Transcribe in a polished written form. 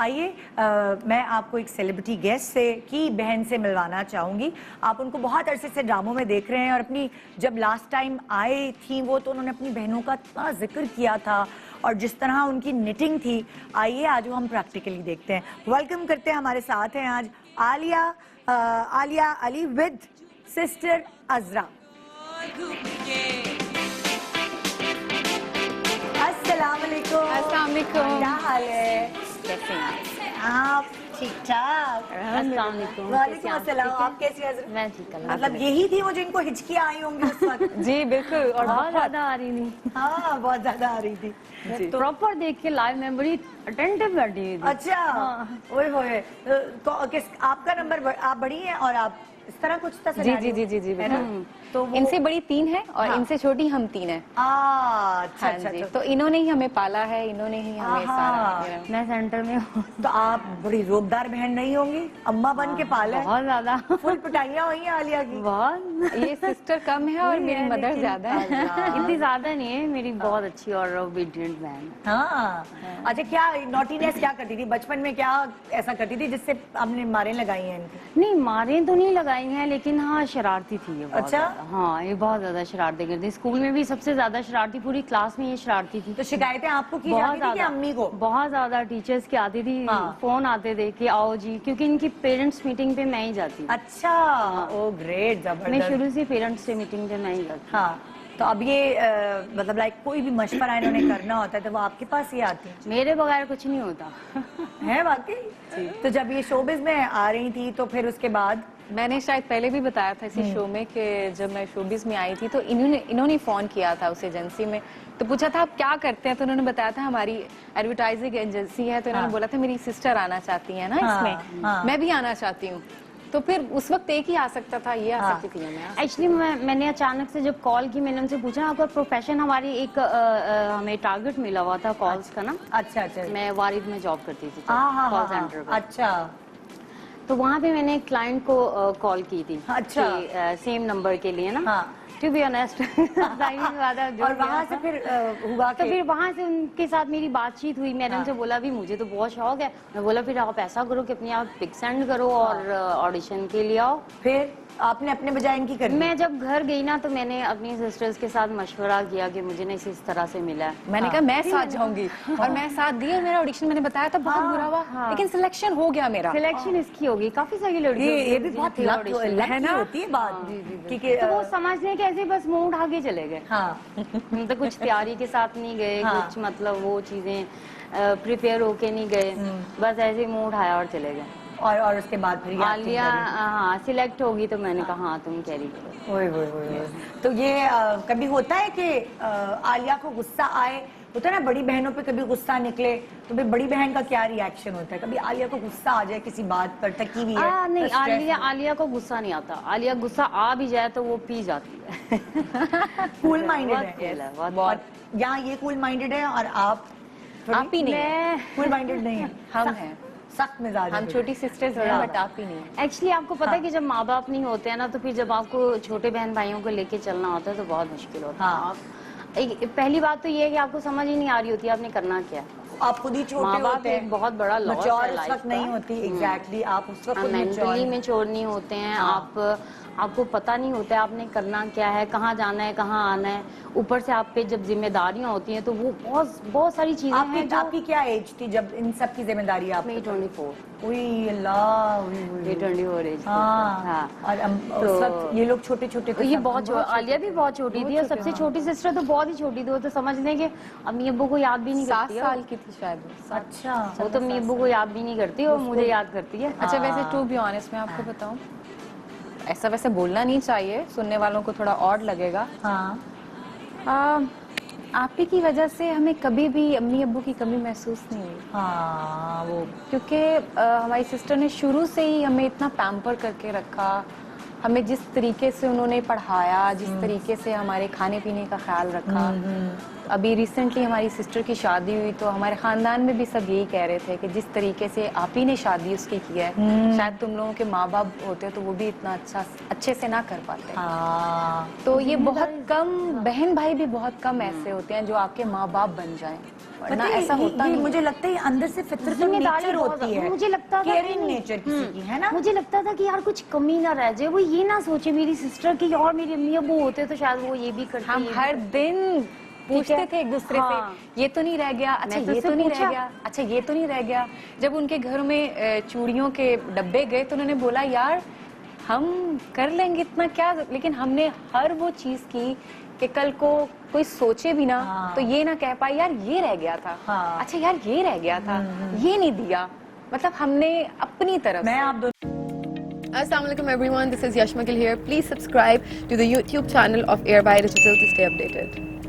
आइए मैं आपको एक सेलिब्रिटी गेस्ट से की बहन से मिलवाना चाहूँगी। आप उनको बहुत अरसे से ड्रामों में देख रहे हैं और अपनी जब लास्ट टाइम आए थी वो तो उन्होंने अपनी बहनों का इतना जिक्र किया था और जिस तरह उनकी निटिंग थी। आइए आज वो हम प्रैक्टिकली देखते हैं। वेलकम करते हैं, हमारे साथ हैं आज आलिया अली विद सिस्टर अजरा। अस्सलाम वालेकुम। क्या हाल है? कैसे हैं आप? ठीक ठाक। वालेकुम अस्सलाम। आप कैसी हैं? मैं ठीक हूँ। मतलब यही थी वो जिनको हिचकियाँ आई होंगी उस वक्त। जी बिल्कुल, और बहुत ज्यादा आ रही थी। हाँ बहुत ज्यादा आ रही थी। तो प्रॉपर देख के लाइव में बड़ी अटेंटिव बैठी हुई थी। अच्छा ओए होए। किस आपका नंबर आप बड़ी हैं और आप इस तरह कुछ था? जी जी जी जी जी है ना? तो इनसे बड़ी 3 है और हाँ। इनसे छोटी हम 3 है। अच्छा हाँ अच्छा। जी, तो इन्होंने ही हमें पाला है, इन्होंने ही हमें सारा। मैं सेंटर में हूँ। तो आप बड़ी रोबदार बहन नहीं होंगी? अम्मा बन के पाला है? बहुत ज्यादा। फुल पिटाइयाँ हुई हैं आलिया की? बहुत। ये सिस्टर कम है और मेरी मदर ज्यादा है। इतनी ज्यादा नहीं है, मेरी बहुत अच्छी और ओबीडिएंट बहन। हाँ अच्छा। क्या नॉटीनेस क्या करती थी बचपन में? क्या ऐसा करती थी जिससे आपने मारें लगाई हैं इनकी? नहीं, मारें तो नहीं लगाई हैं, लेकिन हाँ शरारती थी ये बहुत। अच्छा। हाँ, ये बहुत ज्यादा शरारती करती। स्कूल में भी सबसे ज्यादा शरारती, पूरी क्लास में ये शरारती थी। तो शिकायतें आपको की बहुत जाती थी कि अम्मी को? बहुत ज्यादा टीचर्स की आती थी। हाँ। फोन आते थे कि आओ जी, क्योंकि इनकी पेरेंट्स मीटिंग पे मैं ही जाती हूँ। अच्छा ओ ग्रेट, मैं जबरदस्त। शुरू से पेरेंट्स से मीटिंग पे मैं ही जाती हूँ। हाँ तो अब ये मतलब लाइक कोई भी मशवरा इन्होंने करना होता है तो वो आपके पास ही आती है? मेरे बगैर कुछ नहीं होता। है वाकई? तो जब ये शोबिज में आ रही थी तो फिर उसके बाद? मैंने शायद पहले भी बताया था इसी शो में कि जब मैं शोबिज में आई थी तो इन्होंने फोन किया था उस एजेंसी में, तो पूछा था आप क्या करते हैं, तो उन्होंने बताया था हमारी एडवर्टाइजिंग एजेंसी है, तो इन्होंने बोला था मेरी सिस्टर आना चाहती है ना इसमें। मैं भी आना चाहती हूँ। तो फिर उस वक्त एक ही आ सकता था, ये आ सकती थी मैं। एक्चुअली मैंने अचानक से जब कॉल की, मैंने उनसे पूछा आपका प्रोफेशन। हमारी एक हमें टारगेट मिला हुआ था कॉल्स का ना। अच्छा अच्छा। मैं वारिद में जॉब करती थी कॉल सेंटर पे। अच्छा। तो वहाँ पे मैंने एक क्लाइंट को कॉल की थी। अच्छा। सेम नंबर के लिए ना। हाँ। To be honest. और वहाँ से फिर हुआ तो फिर वहाँ से उनके साथ मेरी बातचीत हुई। मैंने उनसे बोला भी मुझे तो बहुत शौक है। मैं बोला फिर आप ऐसा करो कि अपनी आप पिक सेंड करो और ऑडिशन के लिए आओ। फिर आपने अपने बजाय इनकी कर दी? मैं जब घर गई ना तो मैंने अपनी सिस्टर्स के साथ मशवरा किया कि मुझे ना इस तरह से मिला है। मैंने कहा मैं साथ जाऊंगी और मैं साथ दी और मेरा ऑडिशन मैंने बताया था बहुत बुरा हुआ, लेकिन सिलेक्शन हो गया मेरा। सिलेक्शन इसकी होगी। काफी सारी लड़कियों ये भी बहुत लक होती है बात, क्योंकि तो वो समझने के ऐसे बस मुंह उठा के चले गए। हाँ। हम तो कुछ तैयारी के साथ नहीं गए। कुछ मतलब वो चीजें प्रिपेयर होके नहीं गए। बस ऐसे मुंह उठाया और चले गए। और उसके बाद फिर आलिया हाँ सिलेक्ट होगी तो मैंने कहा हाँ तुम कैरी करो। ओए तो ये कभी होता है कि आलिया को गुस्सा आए? होता है ना बड़ी बहनों पे कभी गुस्सा निकले, तो फिर बड़ी बहन का क्या रिएक्शन होता है? कभी आलिया को गुस्सा आ जाए किसी बात पर, थकी हुई है? नहीं, आलिया को गुस्सा नहीं आता। आलिया गुस्सा आ भी जाए तो वो पी जाती है। कूल माइंडेड है बहुत। यहाँ ये कूल माइंडेड है और आप ही नहीं है। कूल माइंडेड नहीं है, हम हैं सख्त मिजाज। हम छोटी सिस्टर्स हैं बट आप ही नहीं। एक्चुअली आपको पता है कि जब माँ बाप नहीं होते हैं ना, तो फिर जब आपको छोटे बहन भाइयों को लेके चलना होता है तो बहुत मुश्किल होता है। पहली बात तो ये है कि आपको समझ ही नहीं आ रही होती है आपने करना क्या। आप खुद ही छोटे होते हैं, बहुत बड़ा लॉस है लाइफ का। नहीं होती एग्जैक्टली। आप उस वक्त मेंटली मैच्योर नहीं होते हैं। आपको पता नहीं होता है आपने करना क्या है, कहाँ जाना है, कहाँ आना है। ऊपर से आप पे जब जिम्मेदारियां होती हैं तो वो बहुत सारी चीजें हैं। आपकी क्या एज थी जब इन सब की जिम्मेदारी? आप 24। अल्लाह 24 एज। हाँ। और उस वक्त ये लोग छोटे छोटे थे। ये बहुत आलिया भी बहुत छोटी थी और सबसे छोटी सिस्टर तो बहुत ही छोटी थी। वो तो समझ लें कि अम्मी अब्बू को याद भी नहीं करती। 7 साल की थी शायद। अच्छा। वो तो अम्मी अब्बू को याद भी नहीं करती और मुझे याद करती है। अच्छा वैसे टू बी ऑनेस्ट मैं आपको बताऊं, ऐसा वैसे बोलना नहीं चाहिए, सुनने वालों को थोड़ा ऑड लगेगा। हाँ। आप ही की वजह से हमें कभी भी अम्मी अब्बू की कमी महसूस नहीं हुई। हाँ वो क्योंकि हमारी सिस्टर ने शुरू से ही हमें इतना पैम्पर करके रखा। हमें जिस तरीके से उन्होंने पढ़ाया, जिस तरीके से हमारे खाने पीने का ख्याल रखा, अभी रिसेंटली हमारी सिस्टर की शादी हुई तो हमारे खानदान में भी सब यही कह रहे थे कि जिस तरीके से आप ही ने शादी उसकी की है, शायद तुम लोगों के माँ बाप होते तो वो भी इतना अच्छे से ना कर पाते। हाँ, तो ये बहुत कम, बहन भाई भी बहुत कम ऐसे होते हैं जो आपके माँ बाप बन जाएं, वरना ऐसा होता नहीं। मुझे लगता है अंदर से फितरत जिम्मेदारी नेचर बहुत- होती है, मुझे लगता था केयरिंग कि- नेचर किसी की, है ना? मुझे लगता था कि यार कुछ कमी ना रह जाए, वो ये ना सोचे मेरी सिस्टर की और मेरी अम्मी अबू होते तो शायद वो ये भी करते। हम हर दिन पूछते थे एक दूसरे हाँ। से, ये तो नहीं रह गया, अच्छा मैं ये तो तो नहीं रह पूछा। गया, अच्छा ये तो नहीं रह गया। जब उनके घरों में चूड़ियों के डब्बे गए तो उन्होंने बोला यार हम कर लेंगे इतना क्या, लेकिन हमने हर वो चीज की कि कल को कोई सोचे भी ना हाँ। तो ये ना कह पाए यार ये रह गया था, हाँ। अच्छा यार ये रह गया था, ये नहीं दिया। मतलब हमने अपनी तरफ मैं से। आप दोनों Assalamualaikum everyone, this is Yashmakil here. Please subscribe to the YouTube channel of Airby Digital to stay updated.